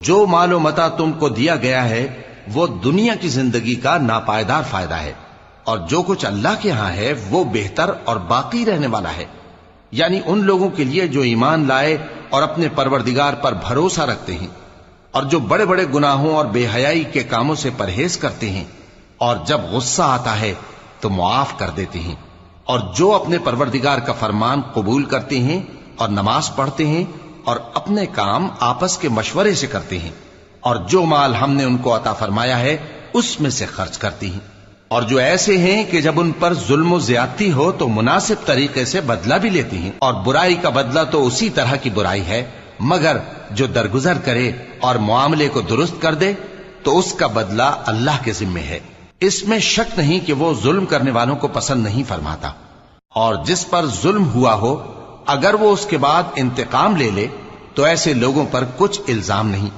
جو مال و متا تم کو دیا گیا ہے وہ دنیا کی زندگی کا ناپائیدار فائدہ ہے، اور جو کچھ اللہ کے ہاں ہے وہ بہتر اور باقی رہنے والا ہے، یعنی ان لوگوں کے لیے جو ایمان لائے اور اپنے پروردگار پر بھروسہ رکھتے ہیں، اور جو بڑے بڑے گناہوں اور بے حیائی کے کاموں سے پرہیز کرتے ہیں، اور جب غصہ آتا ہے تو معاف کر دیتے ہیں، اور جو اپنے پروردگار کا فرمان قبول کرتے ہیں اور نماز پڑھتے ہیں اور اپنے کام آپس کے مشورے سے کرتے ہیں، اور جو مال ہم نے ان کو عطا فرمایا ہے اس میں سے خرچ کرتے ہیں، اور جو ایسے ہیں کہ جب ان پر ظلم و زیادتی ہو تو مناسب طریقے سے بدلہ بھی لیتے ہیں، اور برائی کا بدلہ تو اسی طرح کی برائی ہے، مگر جو درگزر کرے اور معاملے کو درست کر دے تو اس کا بدلہ اللہ کے ذمے ہے۔ اس میں شک نہیں کہ وہ ظلم کرنے والوں کو پسند نہیں فرماتا، اور جس پر ظلم ہوا ہو اگر وہ اس کے بعد انتقام لے لے تو ایسے لوگوں پر کچھ الزام نہیں۔